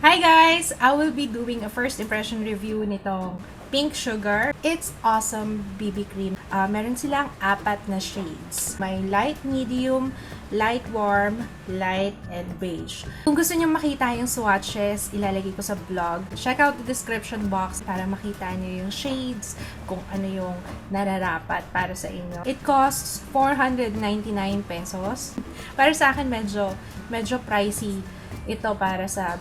Hi guys! I will be doing a first impression review nitong Pink Sugar. It's awesome BB cream. Meron silang 4 na shades. May light medium, light warm, light, and beige. Kung gusto niyo makita yung swatches, ilalagay ko sa vlog. Check out the description box para makita niyo yung shades, kung ano yung nararapat para sa inyo. It costs 499 pesos. Para sa akin medyo pricey ito para sa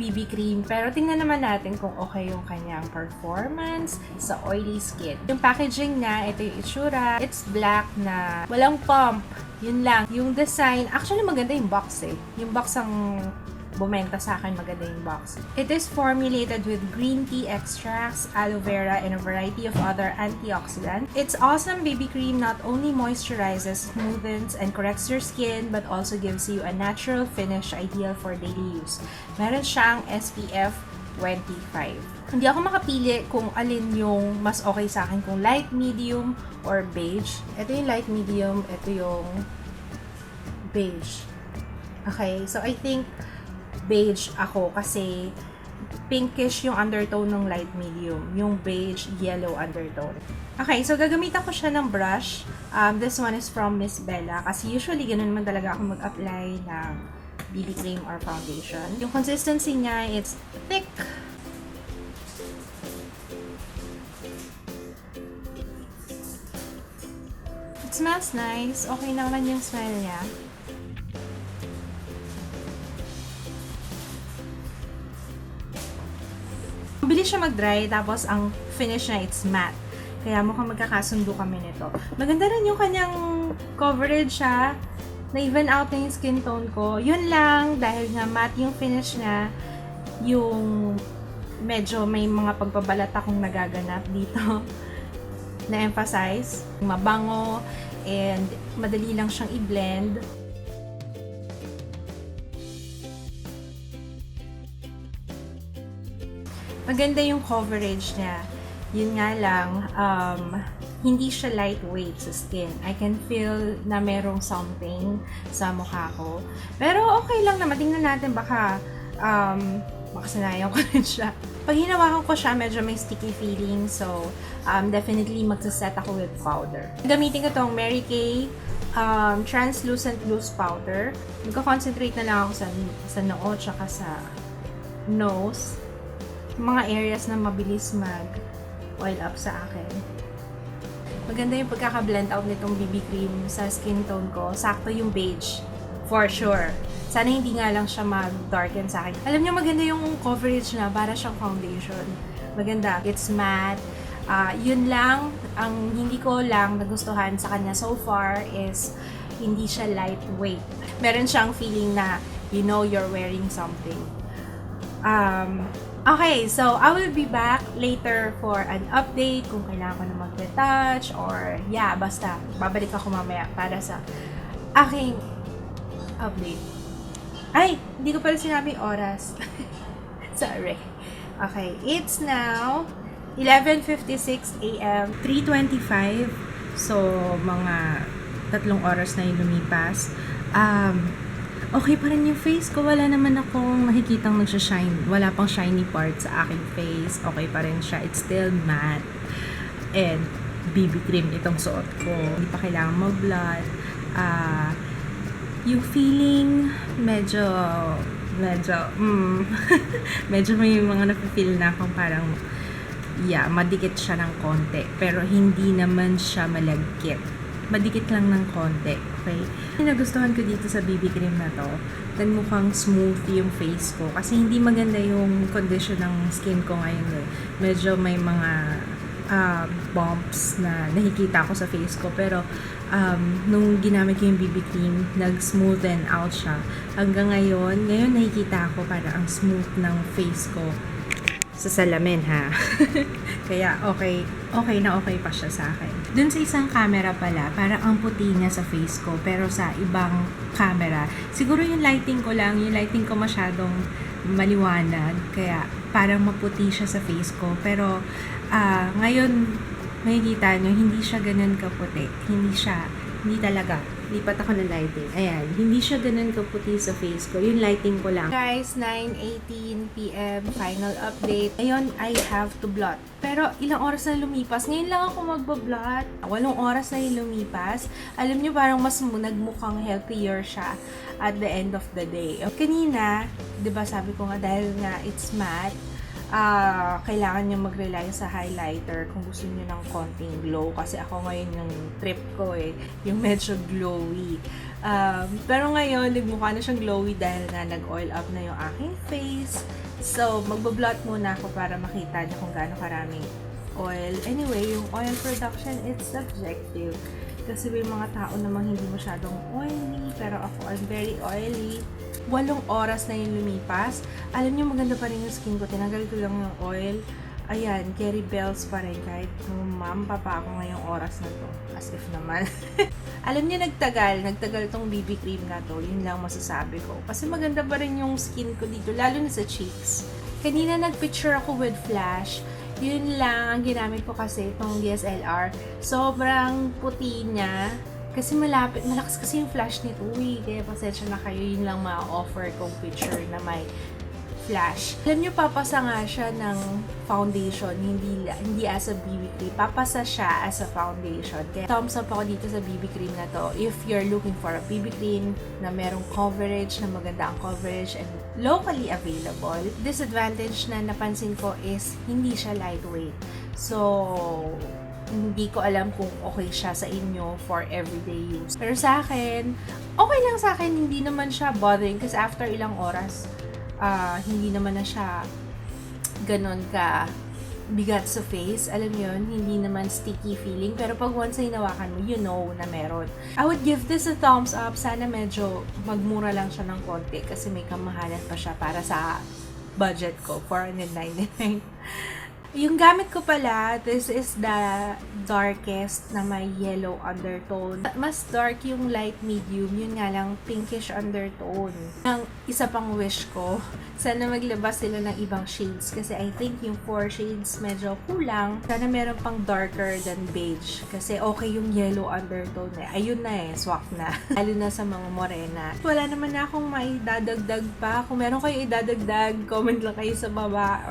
BB cream. Pero tingnan naman natin kung okay yung kanyang performance sa oily skin. Yung packaging niya, ito yung itsura. It's black na walang pump. Yun lang. Yung design, actually maganda yung box eh. Yung box ang bumenta sa akin, maganda yung box. It is formulated with green tea extracts, aloe vera, and a variety of other antioxidants. It's awesome BB cream not only moisturizes, smoothens, and corrects your skin, but also gives you a natural finish ideal for daily use. Meron siyang SPF 25. Hindi ako makapili kung alin yung mas okay sa akin, kung light, medium, or beige. Ito yung light, medium. Ito yung beige. Okay, so I think beige ako kasi pinkish yung undertone ng light medium. Yung beige, yellow undertone. Okay, so gagamitan ko siya ng brush. This one is from Miss Bella kasi usually ganun naman talaga ako mag-apply ng BB cream or foundation. Yung consistency niya, it's thick. It smells nice. Okay naman yung smell niya. Mabilis siya mag-dry, tapos ang finish niya, it's matte. Kaya mukhang magkakasundo kami nito. Maganda rin yung kanyang coverage siya. Na-even out na yung skin tone ko. Yun lang, dahil nga matte yung finish niya, yung medyo may mga pagbabalat akong nagaganap dito. Na-emphasize. Mabango, and madali lang siyang i-blend. Maganda yung coverage niya. Yun nga lang, hindi siya lightweight sa skin. I can feel na merong something sa mukha ko. Pero okay lang naman. Tingnan natin, baka makasanayan ko rin siya. Pag hinawakan ko siya, medyo may sticky feeling. So, definitely magsaset ako with powder. Gamitin ko tong Mary Kay translucent loose powder. Magko-concentrate na lang ako sa noo tsaka sa nose. Mga areas na mabilis mag-oil up sa akin. Maganda yung pagkaka-blend out nitong BB cream sa skin tone ko. Sakto yung beige. For sure. Sana hindi nga lang siya mag-darken sa akin. Alam niyo, maganda yung coverage na para siyang foundation. Maganda. It's matte. Yun lang. Ang hindi ko lang nagustuhan sa kanya so far is hindi siya lightweight. Meron siyang feeling na you know you're wearing something. Okay, so I will be back later for an update kung kailangan ko na mag-retouch or yeah, basta babalik ako mamaya para sa aking update. Ay, hindi ko pala sinabing oras. Sorry. Okay, it's now 11:56 a.m. 3:25. So, mga 3 oras na yung lumipas. Okay pa rin yung face ko. Wala naman akong nakikitang nagsashine. Wala pang shiny part sa aking face. Okay pa rin siya. It's still matte. And BB cream itong suot ko. Hindi pa kailangan mag-blot. Yung feeling, medyo medyo may mga napifeel na akong parang, yeah, madikit siya ng konti. Pero hindi naman siya malagkit. Madikit lang ng konti, okay? Nagustuhan ko dito sa BB cream na to, then mukhang smooth yung face ko. Kasi hindi maganda yung condition ng skin ko ngayon eh. Medyo may mga bumps na nakikita ko sa face ko. Pero nung ginamit ko yung BB cream, nag-smoothen out siya. Hanggang ngayon nakikita ko para ang smooth ng face ko sa salamin ha. Kaya okay na okay pa siya sa akin. Dun sa isang camera pala, parang ang puti niya sa face ko, pero sa ibang camera, siguro yung lighting ko masyadong maliwanag, kaya parang maputi siya sa face ko. Pero ngayon makikita nyo, hindi siya ganun kaputi. Hindi talaga. lipat ako ng lighting. Ayan, hindi siya ganun kaputi sa face ko. Yung lighting ko lang. Guys, 9:18 PM, final update. Ayun, I have to blot. Pero ilang oras na lumipas. Ngayon lang ako magbablot. 8 oras na yung lumipas. Alam nyo, parang mas nagmukhang healthier siya at the end of the day. Kanina, di ba sabi ko nga, dahil nga it's matte, kailangan nyo mag-rely sa highlighter kung gusto nyo ng konting glow. Kasi ako ngayon yung trip ko yung medyo glowy. Pero ngayon, nagmukha na siyang glowy dahil nga nag-oil up na yung aking face. So, magbablot muna ako para makita nyo kung gaano karaming oil. Anyway, yung oil production, it's subjective. Kasi may mga tao namang hindi masyadong oily, pero ako, I'm very oily. 8 oras na yung lumipas. Alam niyo, maganda pa rin yung skin ko. Tinanggal ko lang yung oil. Ayan, Kerry Bells pa rin. Kahit mampa pa ako ngayong oras na to. As if naman. Alam niyo, nagtagal tong BB cream na to. Yun lang masasabi ko. Kasi maganda pa rin yung skin ko dito, lalo na sa cheeks. Kanina nagpicture ako with flash. Yun lang ang ginamit ko kasi itong DSLR. Sobrang puti niya. Kasi malakas kasi yung flash nito kaya pasensya na kayo, yun lang ma-offer kong picture na may flash. Alam nyo, papasa nga siya ng foundation, hindi as a BB cream. Papasa siya as a foundation. Kaya thumbs up ako dito sa BB cream na to. If you're looking for a BB cream na merong coverage, na maganda ang coverage and locally available, disadvantage na napansin ko is hindi siya lightweight. So, hindi ko alam kung okay siya sa inyo for everyday use. Pero sa akin, okay lang sa akin. Hindi naman siya bothering kasi after ilang oras, hindi naman na siya ganon ka bigat sa face. Alam yun, hindi naman sticky feeling. Pero pag once na hinawakan mo, you know na meron. I would give this a thumbs up. Sana medyo magmura lang siya ng konti kasi may kamahalan pa siya para sa budget ko, $499. Yung gamit ko pala, this is the darkest na may yellow undertone. Mas dark yung light medium, yun nga lang pinkish undertone. Ang isa pang wish ko, sana maglabas sila ng ibang shades kasi I think yung 4 shades medyo kulang. Sana meron pang darker than beige kasi okay yung yellow undertone Ayun na swak na. Lalo na sa mga morena. Wala naman na akong maidadagdag pa. Kung meron kayo idadagdag, comment lang kayo sa baba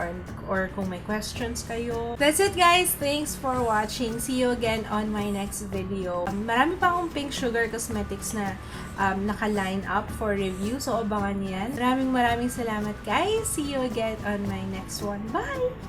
or kung may questions kayo. That's it guys. Thanks for watching. See you again on my next video. Marami pa akong Pink Sugar Cosmetics na naka-line up for review. So abangan niyan. Maraming salamat guys. See you again on my next one. Bye!